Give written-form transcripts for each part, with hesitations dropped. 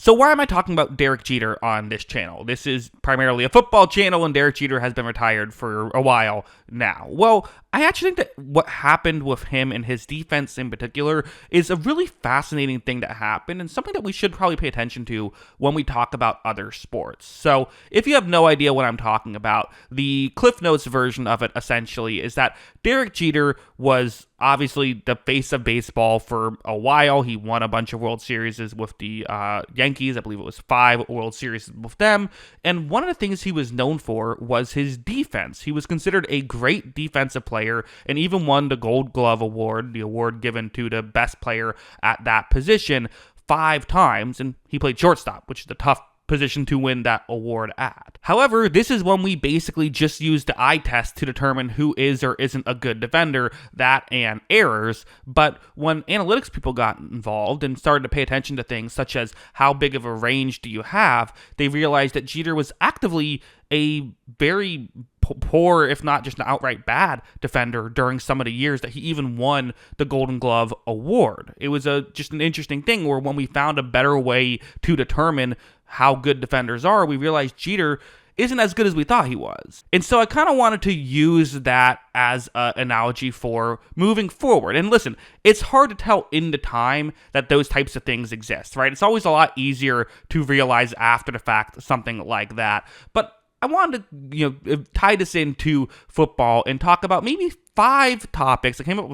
So why am I talking about Derek Jeter on this channel? This is primarily a football channel, and Derek Jeter has been retired for a while now. Well, I actually think that what happened with him and his defense in particular is a really fascinating thing that happened and something that we should probably pay attention to when we talk about other sports. So if you have no idea what I'm talking about, the Cliff Notes version of it essentially is that Derek Jeter was obviously the face of baseball for a while. He won a bunch of World Series with the Yankees. I believe it was 5 World Series with them. And one of the things he was known for was his defense. He was considered a great defensive player and even won the Gold Glove Award, the award given to the best player at that position, 5 times. And he played shortstop, which is a tough position to win that award at. However, this is when we basically just use the eye test to determine who is or isn't a good defender, that and errors. But when analytics people got involved and started to pay attention to things such as how big of a range do you have, they realized that Jeter was actively a very poor, if not just an outright bad defender during some of the years that he even won the Golden Glove Award. It was just an interesting thing where when we found a better way to determine how good defenders are, we realized Jeter isn't as good as we thought he was. And so I kind of wanted to use that as an analogy for moving forward. And listen, it's hard to tell in the time that those types of things exist, right? It's always a lot easier to realize after the fact something like that. But I wanted to, tie this into football and talk about maybe 5 topics. I came up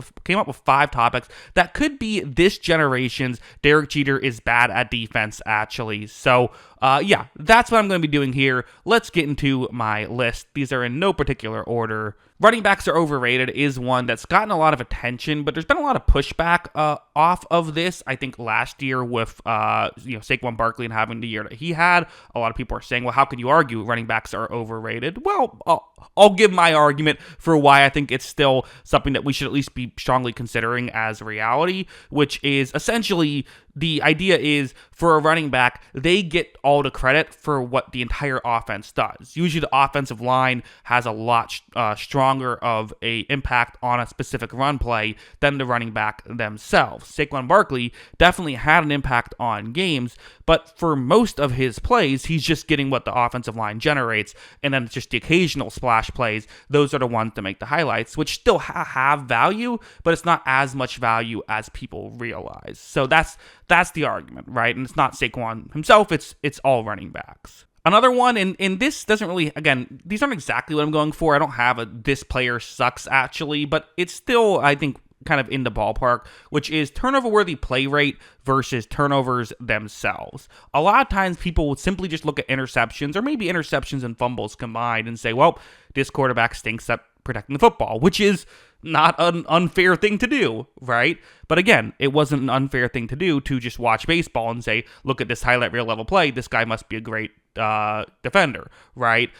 with 5 topics that could be this generation's Derek Jeter is bad at defense, actually. So, that's what I'm going to be doing here. Let's get into my list. These are in no particular order. Running backs are overrated is one that's gotten a lot of attention, but there's been a lot of pushback off of this. I think last year with Saquon Barkley and having the year that he had, a lot of people are saying, well, how can you argue running backs are overrated? Well, I'll give my argument for why I think it's still something that we should at least be strongly considering as reality, which is essentially the idea is for a running back, they get all the credit for what the entire offense does. Usually the offensive line has a lot stronger of a impact on a specific run play than the running back themselves. Saquon Barkley definitely had an impact on games, but for most of his plays, he's just getting what the offensive line generates, and then just the occasional splash plays. Those are the ones that make the highlights, which still have value, but it's not as much value as people realize. So that's the argument, right? And it's not Saquon himself, it's all running backs. Another one, and this doesn't really, again, these aren't exactly what I'm going for. I don't have this player sucks, actually, but it's still, I think, kind of in the ballpark, which is turnover-worthy play rate versus turnovers themselves. A lot of times people would simply just look at interceptions, or maybe interceptions and fumbles combined, and say, well, this quarterback stinks at protecting the football, which is not an unfair thing to do, right? But again, it wasn't an unfair thing to do to just watch baseball and say, look at this highlight reel level play, this guy must be a great defender, right?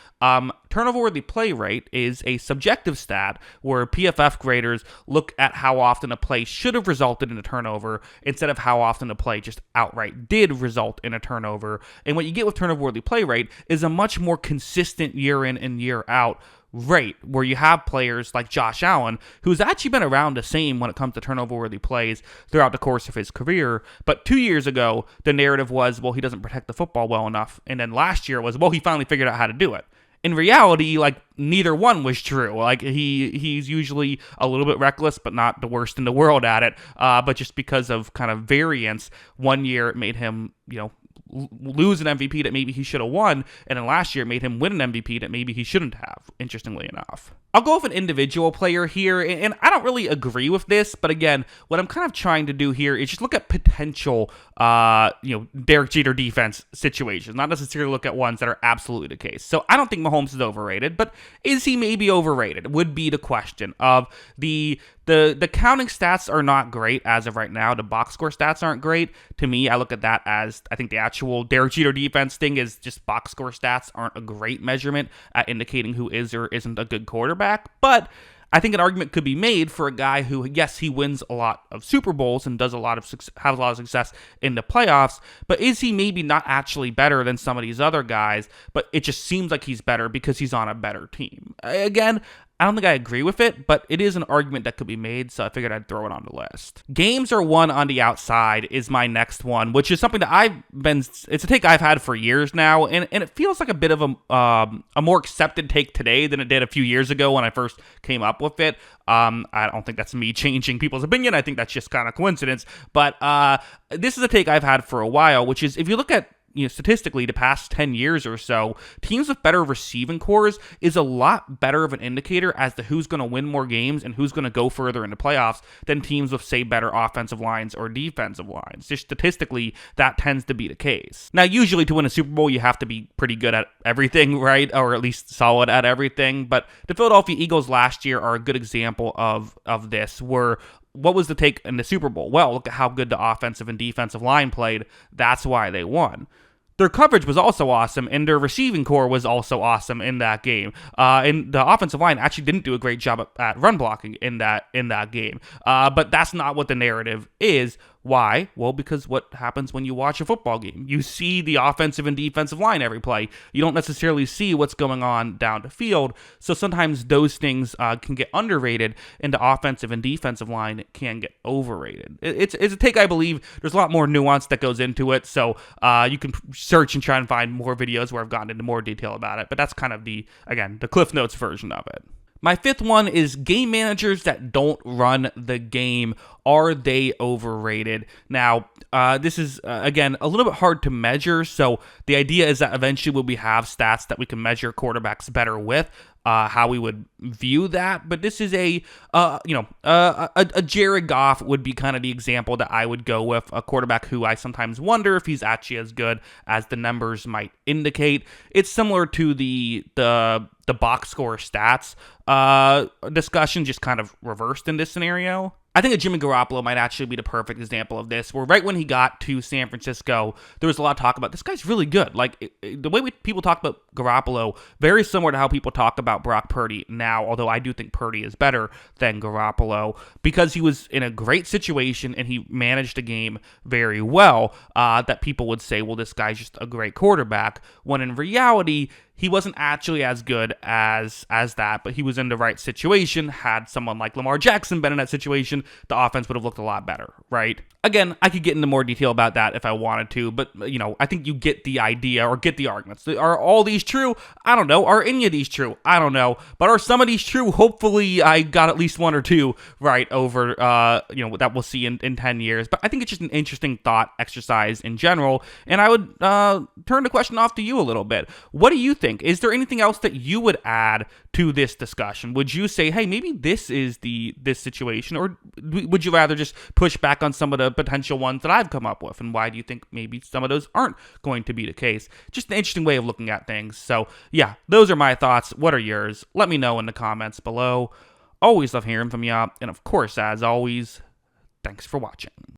Turnover-worthy play rate is a subjective stat where PFF graders look at how often a play should have resulted in a turnover instead of how often a play just outright did result in a turnover. And what you get with turnover-worthy play rate is a much more consistent year in and year out rate, where you have players like Josh Allen, who's actually been around the same when it comes to turnover-worthy plays throughout the course of his career. But 2 years ago, the narrative was, well, he doesn't protect the football well enough. And then last year was, well, he finally figured out how to do it. In reality, neither one was true. He's usually a little bit reckless, but not the worst in the world at it. But just because of kind of variance, 1 year it made him, lose an MVP that maybe he should have won, and then last year it made him win an MVP that maybe he shouldn't have, interestingly enough. I'll go with an individual player here, and I don't really agree with this, but again, what I'm kind of trying to do here is just look at potential, Derek Jeter defense situations, not necessarily look at ones that are absolutely the case. So I don't think Mahomes is overrated, but is he maybe overrated? Would be the question of the counting stats are not great as of right now. The box score stats aren't great. To me, I look at that as, I think the actual Derek Jeter defense thing is just box score stats aren't a great measurement at indicating who is or isn't a good quarterback. But I think an argument could be made for a guy who, yes, he wins a lot of Super Bowls and has a lot of success in the playoffs, but is he maybe not actually better than some of these other guys, but it just seems like he's better because he's on a better team? Again, I don't think I agree with it, but it is an argument that could be made, so I figured I'd throw it on the list. Games are won on the outside is my next one, which is something that it's a take I've had for years now, and it feels like a bit of a more accepted take today than it did a few years ago when I first came up with it. I don't think that's me changing people's opinion. I think that's just kind of coincidence, but this is a take I've had for a while, which is if you look at statistically, the past 10 years or so, teams with better receiving cores is a lot better of an indicator as to who's going to win more games and who's going to go further into playoffs than teams with, say, better offensive lines or defensive lines. Just statistically, that tends to be the case. Now, usually to win a Super Bowl, you have to be pretty good at everything, right? Or at least solid at everything. But the Philadelphia Eagles last year are a good example of this, where what was the take in the Super Bowl? Well, look at how good the offensive and defensive line played. That's why they won. Their coverage was also awesome, and their receiving core was also awesome in that game. And the offensive line actually didn't do a great job at run blocking in that game. But that's not what the narrative is. Why? Well, because what happens when you watch a football game? You see the offensive and defensive line every play. You don't necessarily see what's going on down the field. So sometimes those things can get underrated, and the offensive and defensive line can get overrated. It's a take I believe there's a lot more nuance that goes into it. So you can search and try and find more videos where I've gotten into more detail about it. But that's kind of the Cliff Notes version of it. My fifth one is game managers that don't run the game. Are they overrated? Now, this is, again, a little bit hard to measure. So the idea is that eventually when we have stats that we can measure quarterbacks better with, how we would view that. But this is a Jared Goff would be kind of the example that I would go with, a quarterback who I sometimes wonder if he's actually as good as the numbers might indicate. It's similar to the box score stats discussion, just kind of reversed in this scenario. I think that Jimmy Garoppolo might actually be the perfect example of this, where right when he got to San Francisco, there was a lot of talk about, this guy's really good. Like, the way people talk about Garoppolo, very similar to how people talk about Brock Purdy now, although I do think Purdy is better than Garoppolo, because he was in a great situation and he managed the game very well, that people would say, well, this guy's just a great quarterback, when in reality, he wasn't actually as good as that, but he was in the right situation. Had someone like Lamar Jackson been in that situation, the offense would have looked a lot better, right? Again, I could get into more detail about that if I wanted to, but, I think you get the idea or get the arguments. Are all these true? I don't know. Are any of these true? I don't know. But are some of these true? Hopefully, I got at least one or two right over, that we'll see in 10 years. But I think it's just an interesting thought exercise in general, and I would turn the question off to you a little bit. What do you think? Is there anything else that you would add to this discussion? Would you say, hey, maybe this is this situation, or would you rather just push back on some of the potential ones that I've come up with? And why do you think maybe some of those aren't going to be the case? Just an interesting way of looking at things. So yeah, those are my thoughts. What are yours? Let me know in the comments below. Always love hearing from you. And of course, as always, thanks for watching.